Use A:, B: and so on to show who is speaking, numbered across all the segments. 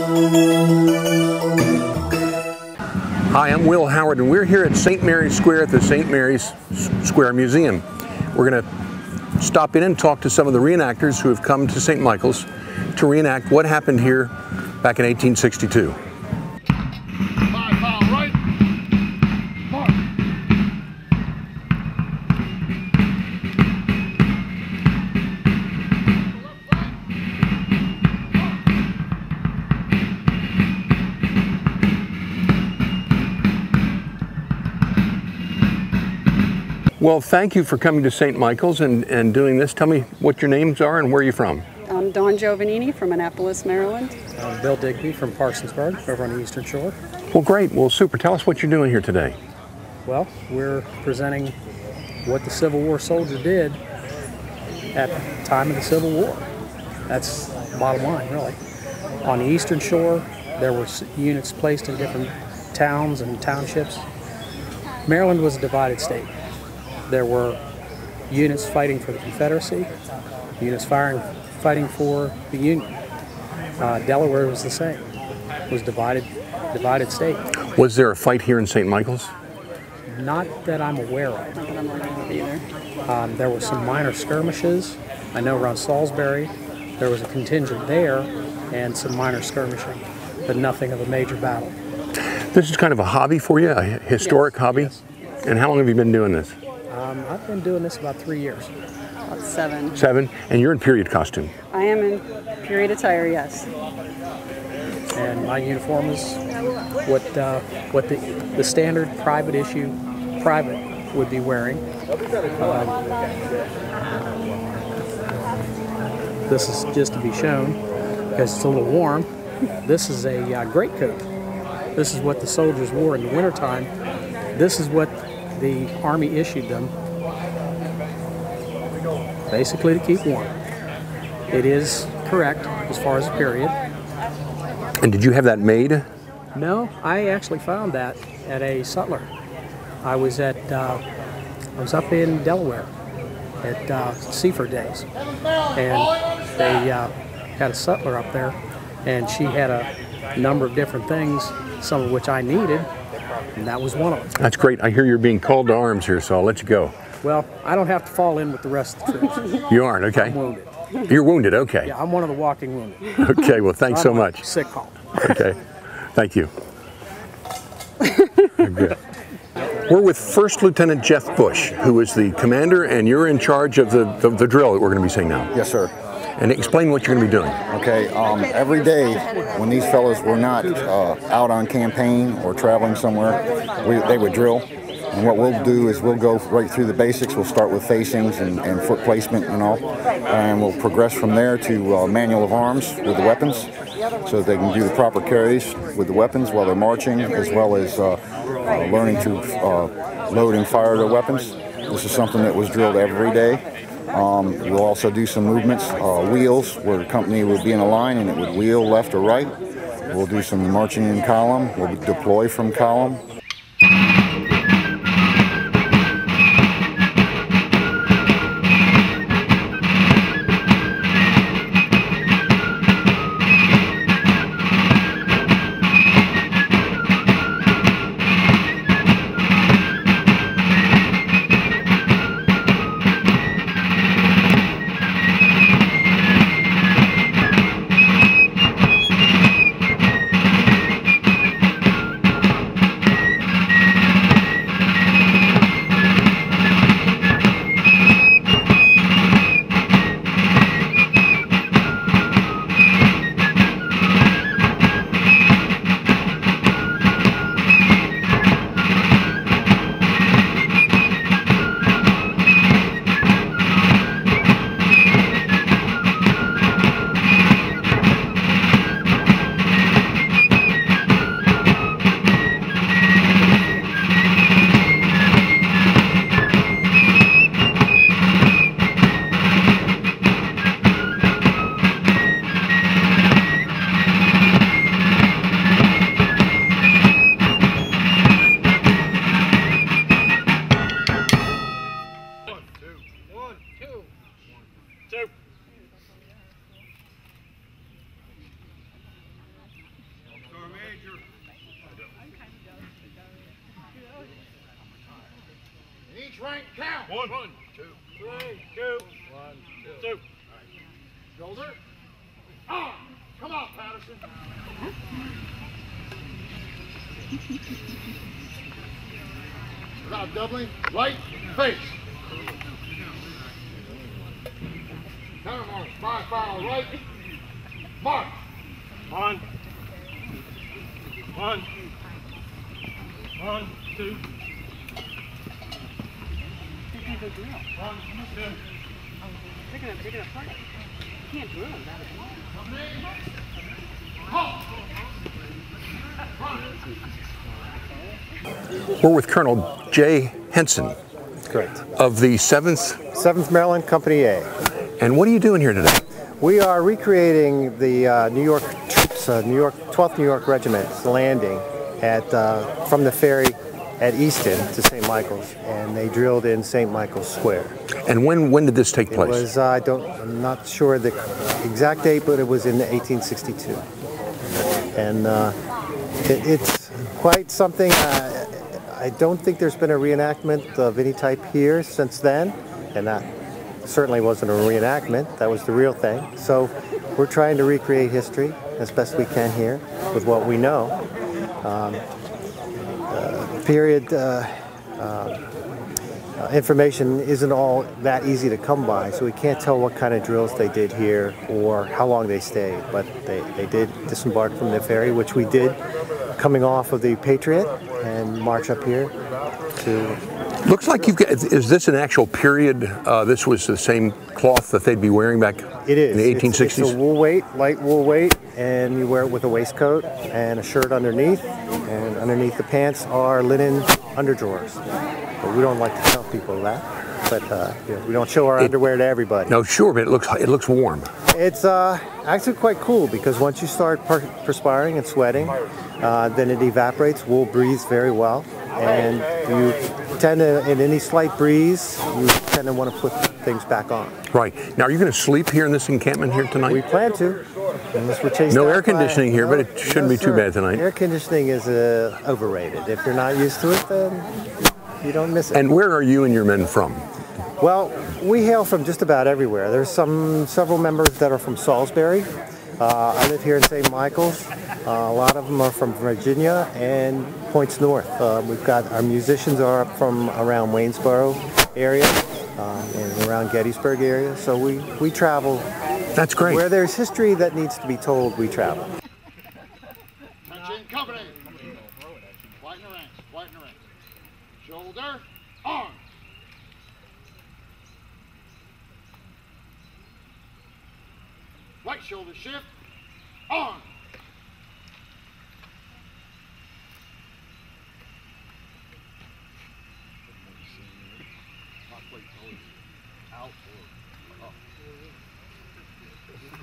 A: Hi, I'm Will Howard, and we're here at St. Mary's Square at the St. Mary's Square Museum. We're going to stop in and talk to some of the reenactors who have come to St. Michael's to reenact what happened here back in 1862. Well, thank you for coming to St. Michael's and doing this. Tell me what your names are and where you're from.
B: I'm Dawn Giovannini from Annapolis, Maryland.
C: I'm Bill Digby from Parsonsburg, over on the Eastern Shore.
A: Well, great. Well, super. Tell us what you're doing here today.
C: Well, we're presenting what the Civil War soldier did at the time of the Civil War. That's the bottom line, really. On the Eastern Shore, there were units placed in different towns and townships. Maryland was a divided state. There were units fighting for the Confederacy, units fighting for the Union. Delaware was the same. It was divided state.
A: Was there a fight here in St. Michael's?
C: Not that I'm aware of.
B: Not that I'm aware of either.
C: There were some minor skirmishes. I know around Salisbury there was a contingent there and some minor skirmishing, but nothing of a major battle.
A: This is kind of a hobby for you, a historic hobby?
C: Yes.
A: And how long have you been doing this?
C: I've been doing this about 3 years.
B: About 7.
A: 7? And you're in period costume?
B: I am in period attire, yes.
C: And my uniform is what the standard private would be wearing. This is just to be shown because it's a little warm. This is a greatcoat. This is what the soldiers wore in the wintertime. This is what the Army issued them, basically to keep warm. It is correct as far as the period.
A: And did you have that made?
C: No, I actually found that at a sutler. I was up in Delaware at Seaford Days, and they had a sutler up there, and she had a number of different things, some of which I needed, and that was one of them.
A: That's great. I hear you're being called to arms here, so I'll let you go.
C: Well, I don't have to fall in with the rest of the troops.
A: You aren't, okay?
C: I'm wounded.
A: You're wounded, okay.
C: Yeah, I'm one of the walking wounded.
A: Okay, well, thanks so much.
C: Sick call.
A: Okay, thank you. Good. We're with First Lieutenant Jeff Bush, who is the commander, and you're in charge of the drill that we're going to be seeing now.
D: Yes, sir.
A: And explain what you're going to be doing.
D: Okay, every day when these fellows were not out on campaign or traveling somewhere, they would drill. And what we'll do is we'll go right through the basics. We'll start with facings and foot placement and all. And we'll progress from there to manual of arms with the weapons, so that they can do the proper carries with the weapons while they're marching, as well as learning to load and fire their weapons. This is something that was drilled every day. We'll also do some movements, wheels, where the company would be in a line and it would wheel left or right. We'll do some marching in column. We'll deploy from column.
E: Shrink, count. 1, 2, 3, 2, 1, 2. Right. Shoulder. On. Come on, Patterson. Without doubling, right, face. Counter march, 5 foul, right, march. 1, 1, 1, 2. 1, 2.
B: They're gonna fight. You can't drill without it.
A: We're with Colonel Jay Henson
F: Correct.
A: of the 7th
F: Maryland Company A.
A: And what are you doing here today?
F: We are recreating the New York troops, 12th New York Regiment's landing at from the ferry at Easton to St. Michael's, and they drilled in St. Michael's Square.
A: And when did this take place?
F: It was, I'm not sure the exact date, but it was in 1862. And it's quite something. I don't think there's been a reenactment of any type here since then, and that certainly wasn't a reenactment. That was the real thing. So we're trying to recreate history as best we can here with what we know. Period information isn't all that easy to come by, so we can't tell what kind of drills they did here or how long they stayed, but they did disembark from the ferry, which we did, coming off of the Patriot, and march up here to...
A: Looks like you've got, is this an actual period? This was the same cloth that they'd be wearing back
F: it is.
A: in the 1860s?
F: It's a wool weight, light wool weight, and you wear it with a waistcoat and a shirt underneath, and underneath the pants are linen underdrawers. But we don't like to tell people that, but we don't show our underwear to everybody.
A: No, sure, but it looks warm.
F: It's actually quite cool, because once you start perspiring and sweating, then it evaporates. Wool breathes very well, and you tend to, in any slight breeze, you tend to want to put things back on.
A: Right. Now, are you going to sleep here in this encampment here tonight?
F: We plan to. Unless we're chased
A: No
F: out
A: air conditioning here, but it shouldn't be too
F: sir.
A: bad tonight.
F: Air conditioning is overrated. If you're not used to it, then you don't miss it.
A: And where are you and your men from?
F: Well, we hail from just about everywhere. There's several members that are from Salisbury. I live here in St. Michael's. A lot of them are from Virginia and points north. We've got our musicians are up from around Waynesboro area and around Gettysburg area. So we travel.
A: That's great.
F: Where there's history that needs to be told, we travel.
E: Attention, company. Whiten the ranks, whiten the ranks. Shoulder, arm. Right shoulder shift, arm. Out or up.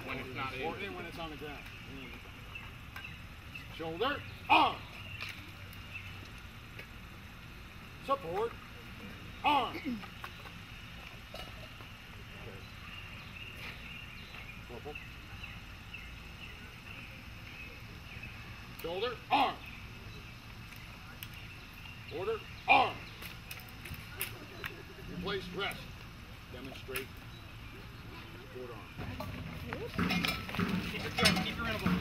E: When it's not in. Or in when it's on the ground. Shoulder, arm. Support, arm. Corporal. Shoulder, arm. Order, arm. Replace, rest. Demonstrate. Forward arm. Keep your grip, keep your interval.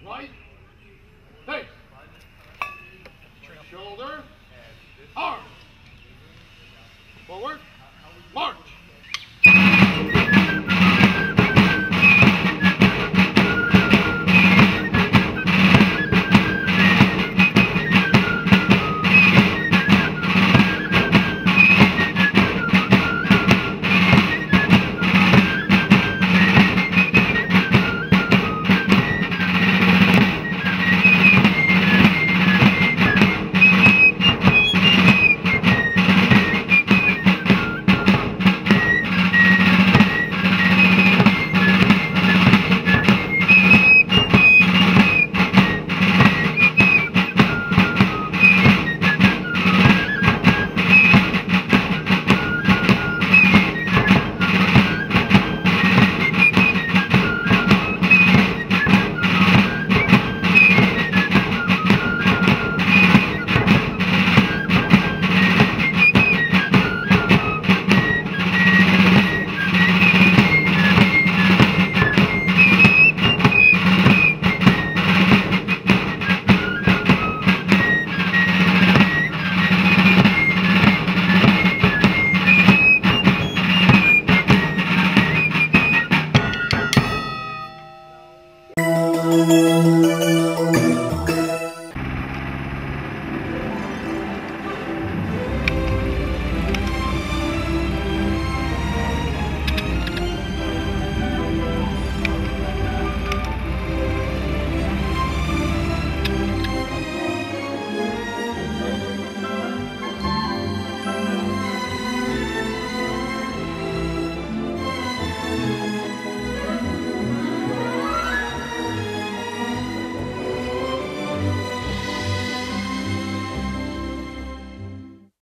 E: Right. Face. Shoulder. Arm. Forward. March.